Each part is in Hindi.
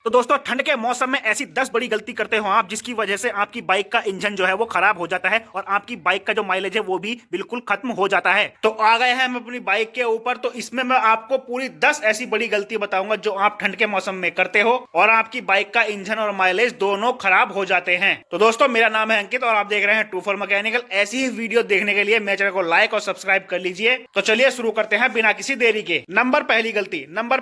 तो दोस्तों ठंड के मौसम में ऐसी 10 बड़ी गलती करते हो आप जिसकी वजह से आपकी बाइक का इंजन जो है वो खराब हो जाता है और आपकी बाइक का जो माइलेज है वो भी बिल्कुल खत्म हो जाता है। तो आ गए हैं हम अपनी बाइक के ऊपर। तो इसमें मैं आपको पूरी 10 ऐसी बड़ी गलती बताऊंगा जो आप ठंड के मौसम में करते हो और आपकी बाइक का इंजन और माइलेज दोनों खराब हो जाते हैं। तो दोस्तों मेरा नाम है अंकित और आप देख रहे हैं 24 मैकेनिकल। ऐसी ही वीडियो देखने के लिए मेरे चैनल को लाइक और सब्सक्राइब कर लीजिए। तो चलिए शुरू करते हैं बिना किसी देरी के। नंबर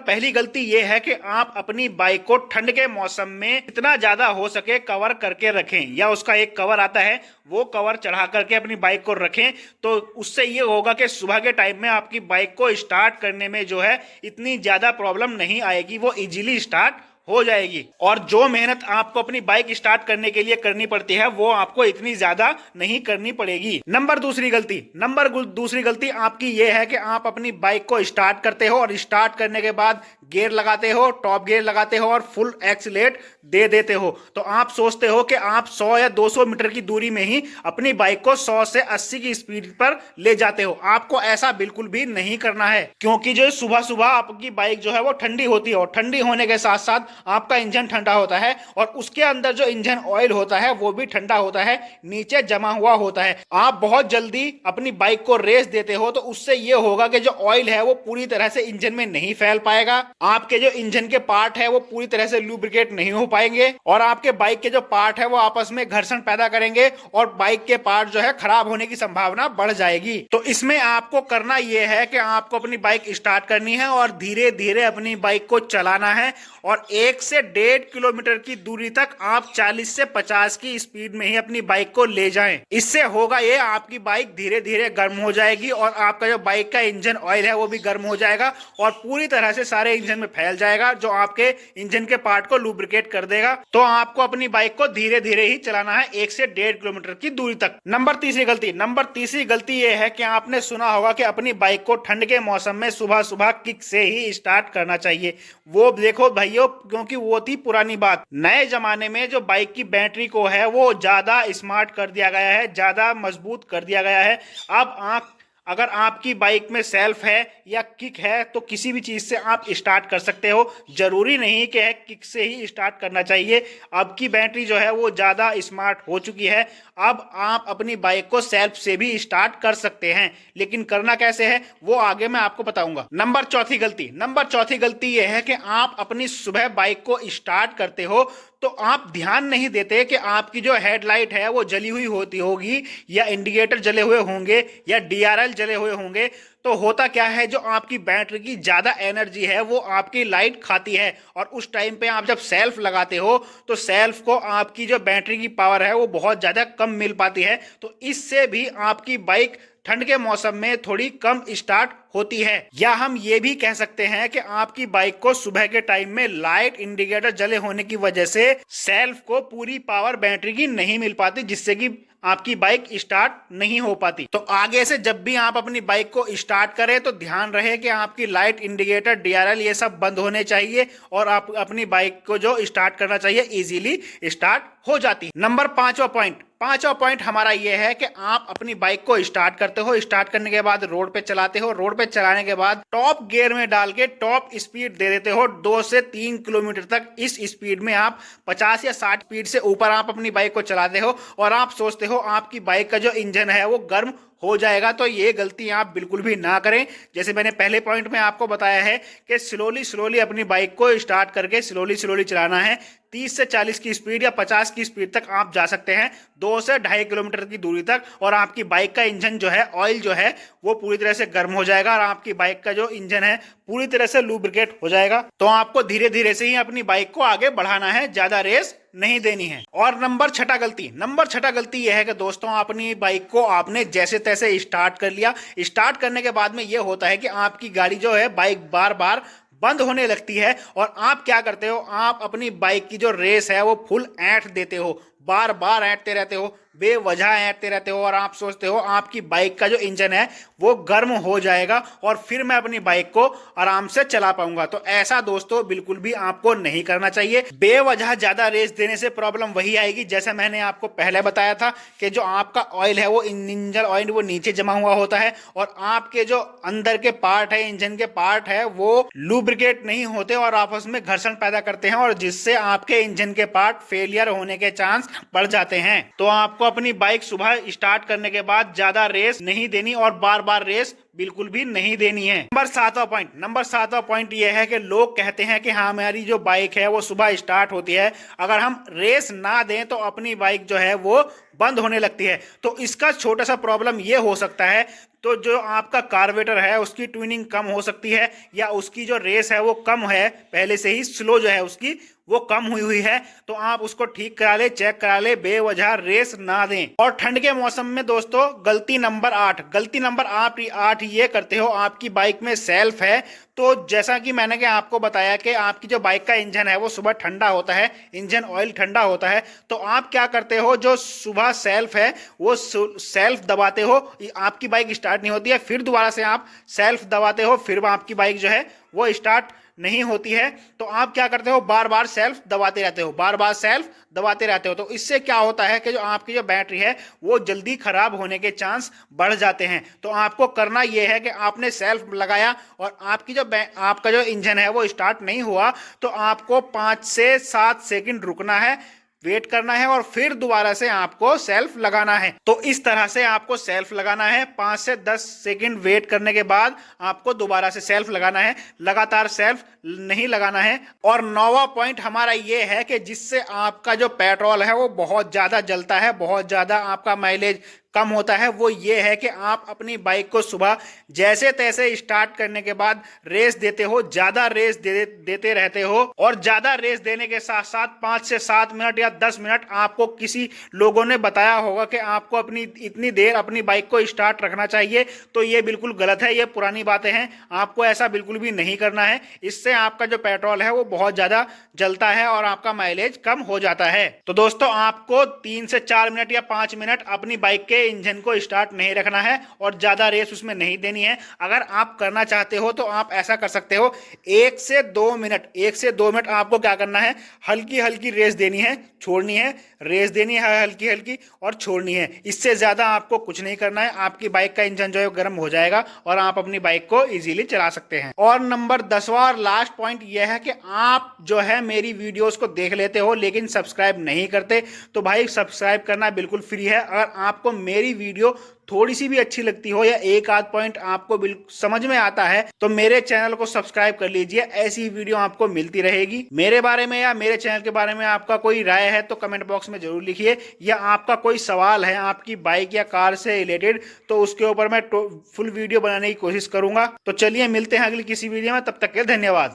पहली गलती ये है कि आप अपनी बाइक को ठंड के मौसम में इतना ज्यादा हो सके कवर करके रखें, या उसका एक कवर आता है वो कवर चढ़ा करके अपनी बाइक को रखें। तो उससे ये होगा कि सुबह के टाइम में आपकी बाइक को स्टार्ट करने में जो है इतनी ज्यादा प्रॉब्लम नहीं आएगी, वो इजीली स्टार्ट हो जाएगी। और जो मेहनत आपको अपनी बाइक स्टार्ट करने के लिए करनी पड़ती है वो आपको इतनी ज्यादा नहीं करनी पड़ेगी। नंबर दूसरी गलती आपकी ये है कि आप अपनी बाइक को स्टार्ट करते हो और स्टार्ट करने के बाद गियर लगाते हो, टॉप गियर लगाते हो और फुल एक्सीलेट दे देते हो। तो आप सोचते हो कि आप 100 या 200 मीटर की दूरी में ही अपनी बाइक को 100 से 80 की स्पीड पर ले जाते हो। आपको ऐसा बिल्कुल भी नहीं करना है, क्योंकि जो सुबह सुबह आपकी बाइक जो है वो ठंडी होती है और ठंडी होने के साथ साथ आपका इंजन ठंडा होता है और उसके अंदर जो इंजन ऑयल होता है वो भी ठंडा होता है, नीचे जमा हुआ होता है। आप बहुत जल्दी अपनी बाइक को रेस देते हो तो उससे ये होगा कि जो ऑयल है वो पूरी तरह से इंजन में नहीं फैल पाएगा, आपके जो इंजन के पार्ट है वो पूरी तरह से लुब्रिकेट नहीं हो पाएंगे और आपके बाइक के जो पार्ट है वो आपस में घर्षण पैदा करेंगे और बाइक के पार्ट जो है खराब होने की संभावना बढ़ जाएगी। तो इसमें आपको करना यह है कि आपको अपनी बाइक स्टार्ट करनी है और धीरे धीरे अपनी बाइक को चलाना है और 1 से 1.5 किलोमीटर की दूरी तक आप 40 से 50 की स्पीड में ही अपनी बाइक को ले जाएं। इससे होगा ये, आपकी बाइक धीरे धीरे गर्म हो जाएगी और आपका जो बाइक का इंजन ऑयल है वो भी गर्म हो जाएगा और पूरी तरह से सारे इंजन में फैल जाएगा, जो आपके इंजन के पार्ट को लुब्रिकेट कर देगा। तो आपको अपनी बाइक को धीरे धीरे ही चलाना है 1 से 1.5 किलोमीटर की दूरी तक। नंबर तीसरी गलती ये है कि आपने सुना होगा कि अपनी बाइक को ठंड के मौसम में सुबह सुबह किक से ही स्टार्ट करना चाहिए। वो देखो भाइयों, क्योंकि वो थी पुरानी बात। नए जमाने में जो बाइक की बैटरी को है वो ज्यादा स्मार्ट कर दिया गया है, ज्यादा मजबूत कर दिया गया है। अब अगर आपकी बाइक में सेल्फ है या किक है तो किसी भी चीज से आप स्टार्ट कर सकते हो, जरूरी नहीं कि किक से ही स्टार्ट करना चाहिए। अब की बैटरी जो है वो ज्यादा स्मार्ट हो चुकी है, अब आप अपनी बाइक को सेल्फ से भी स्टार्ट कर सकते हैं, लेकिन करना कैसे है वो आगे मैं आपको बताऊंगा। नंबर चौथी गलती ये है कि आप अपनी सुबह बाइक को स्टार्ट करते हो तो आप ध्यान नहीं देते कि आपकी जो हेडलाइट है वो जली हुई होती होगी या इंडिकेटर जले हुए होंगे या डीआरएल जले हुए होंगे। तो होता क्या है, जो आपकी बैटरी की ज्यादा एनर्जी है वो आपकी लाइट खाती है और उस टाइम पे आप जब सेल्फ लगाते हो तो सेल्फ को आपकी जो बैटरी की पावर है वो बहुत ज्यादा कम मिल पाती है। तो इससे भी आपकी बाइक ठंड के मौसम में थोड़ी कम स्टार्ट होती है। या हम ये भी कह सकते हैं कि आपकी बाइक को सुबह के टाइम में लाइट इंडिकेटर जले होने की वजह से सेल्फ को पूरी पावर बैटरी की नहीं मिल पाती, जिससे कि आपकी बाइक स्टार्ट नहीं हो पाती। तो आगे से जब भी आप अपनी बाइक को स्टार्ट करें तो ध्यान रहे कि आपकी लाइट इंडिकेटर डीआरएल ये सब बंद होने चाहिए और आप अपनी बाइक को जो स्टार्ट करना चाहिए इजीली स्टार्ट हो जाती। नंबर पांचवा पॉइंट हमारा यह है कि आप अपनी बाइक को स्टार्ट करते हो, स्टार्ट करने के बाद रोड पे चलाते हो, रोड पे चलाने के बाद टॉप गियर में डाल के टॉप स्पीड दे देते हो 2 से 3 किलोमीटर तक। इस स्पीड में आप 50 या 60 स्पीड से ऊपर आप अपनी बाइक को चलाते हो और आप सोचते हो आपकी बाइक का जो इंजन है वो गर्म हो जाएगा। तो ये गलती आप बिल्कुल भी ना करें। जैसे मैंने पहले पॉइंट में आपको बताया है कि स्लोली अपनी बाइक को स्टार्ट करके स्लोली चलाना है। 30 से 40 की स्पीड या 50 की स्पीड तक आप जा सकते हैं 2 से 2.5 किलोमीटर की दूरी तक और आपकी बाइक का इंजन जो है, ऑयल जो है वो पूरी तरह से गर्म हो जाएगा और आपकी बाइक का जो इंजन है पूरी तरह से लुब्रिकेट हो जाएगा। तो आपको धीरे धीरे से ही अपनी बाइक को आगे बढ़ाना है, ज्यादा रेस नहीं देनी है। और नंबर छठा गलती यह है कि दोस्तों अपनी बाइक को आपने जैसे तैसे स्टार्ट कर लिया। स्टार्ट करने के बाद में यह होता है कि आपकी गाड़ी जो है बाइक बार बार बंद होने लगती है और आप क्या करते हो, आप अपनी बाइक की जो रेस है वो फुल ऐंठ देते हो, बार बार ऐंठते रहते हो, बेवजह ऐंठते रहते हो और आप सोचते हो आपकी बाइक का जो इंजन है वो गर्म हो जाएगा और फिर मैं अपनी बाइक को आराम से चला पाऊंगा। तो ऐसा दोस्तों बिल्कुल भी आपको नहीं करना चाहिए। बेवजह ज्यादा रेस देने से प्रॉब्लम वही आएगी जैसा मैंने आपको पहले बताया था कि जो आपका ऑयल है वो इंजन ऑयल वो नीचे जमा हुआ होता है और आपके जो अंदर के पार्ट है, इंजन के पार्ट है, वो लुब्रिकेट नहीं होते और आपस में घर्षण पैदा करते हैं और जिससे आपके इंजन के पार्ट फेलियर होने के चांस बढ़ जाते हैं। तो आपको अपनी बाइक सुबह स्टार्ट करने के बाद ज्यादा रेस नहीं देनी और बार बार रेस बिल्कुल भी नहीं देनी है। नंबर सातवां पॉइंट यह है कि लोग कहते हैं कि हाँ हमारी जो बाइक है वो सुबह स्टार्ट होती है, अगर हम रेस ना दें तो अपनी बाइक जो है वो बंद होने लगती है। तो इसका छोटा सा प्रॉब्लम ये हो सकता है, तो जो आपका कार्बोरेटर है उसकी ट्यूनिंग कम हो सकती है या उसकी जो रेस है वो कम है, पहले से ही स्लो जो है उसकी वो कम हुई है, तो आप उसको ठीक करा ले, चेक करा ले, बेवजह रेस ना दें। और ठंड के मौसम में दोस्तों गलती नंबर 8 ये करते हो, आपकी बाइक में सेल्फ है तो जैसा कि मैंने आपको बताया कि आपकी जो बाइक का इंजन है वो सुबह ठंडा होता है, इंजन ऑयल ठंडा होता है, तो आप क्या करते हो, जो सुबह सेल्फ है वो सेल्फ दबाते हो, आपकी बाइक स्टार्ट नहीं होती है, फिर दोबारा से आप सेल्फ दबाते हो, फिर आपकी बाइक जो है वो स्टार्ट नहीं होती है। तो आप क्या करते हो, बार बार सेल्फ दबाते रहते हो, तो इससे क्या होता है कि जो आपकी जो बैटरी है वो जल्दी खराब होने के चांस बढ़ जाते हैं। तो आपको करना यह है कि आपने सेल्फ लगाया और आपका जो इंजन है वो स्टार्ट नहीं हुआ, तो आपको 5 से 7 सेकंड रुकना है, वेट करना है और फिर दोबारा से आपको सेल्फ लगाना है। तो इस तरह से आपको सेल्फ लगाना है, 5 से 10 सेकंड वेट करने के बाद आपको दोबारा से सेल्फ लगाना है, लगातार सेल्फ नहीं लगाना है। और 9वां पॉइंट हमारा ये है कि जिससे आपका जो पेट्रोल है वो बहुत ज्यादा जलता है, बहुत ज्यादा आपका माइलेज कम होता है, वो ये है कि आप अपनी बाइक को सुबह जैसे तैसे स्टार्ट करने के बाद रेस देते हो, ज्यादा रेस देते रहते हो और ज्यादा रेस देने के साथ साथ 5 से 7 मिनट या 10 मिनट आपको किसी लोगों ने बताया होगा कि आपको अपनी इतनी देर अपनी बाइक को स्टार्ट रखना चाहिए, तो ये बिल्कुल गलत है, ये पुरानी बातें हैं, आपको ऐसा बिल्कुल भी नहीं करना है। इससे आपका जो पेट्रोल है वो बहुत ज्यादा जलता है और आपका माइलेज कम हो जाता है। तो दोस्तों आपको 3 से 4 मिनट या 5 मिनट अपनी बाइक के इंजन को स्टार्ट नहीं रखना है और ज्यादा रेस उसमें नहीं देनी है। अगर आप करना चाहते हो तो आप ऐसा कर सकते हो, 1 से 2 मिनट आपको क्या करना है, हल्की हल्की रेस देनी है, छोड़नी है, रेस देनी है हल्की हल्की और छोड़नी है। इससे ज्यादा आपको कुछ नहीं करना है, आपकी बाइक का इंजन जो है गर्म हो जाएगा और आप अपनी बाइक को इजीली चला सकते हैं। और नंबर 10वां और लास्ट पॉइंट यह है कि आप जो है मेरी वीडियोस को देख लेते हो लेकिन सब्सक्राइब नहीं करते, तो भाई सब्सक्राइब करना बिल्कुल फ्री है। अगर आपको मेरी वीडियो थोड़ी सी भी अच्छी लगती हो या एक आध पॉइंट आपको बिल्कुल समझ में आता है तो मेरे चैनल को सब्सक्राइब कर लीजिए, ऐसी वीडियो आपको मिलती रहेगी। मेरे बारे में या मेरे चैनल के बारे में आपका कोई राय है तो कमेंट बॉक्स में जरूर लिखिए, या आपका कोई सवाल है आपकी बाइक या कार से रिलेटेड तो उसके ऊपर मैं फुल वीडियो बनाने की कोशिश करूंगा। तो चलिए मिलते हैं अगली किसी वीडियो में, तब तक के धन्यवाद।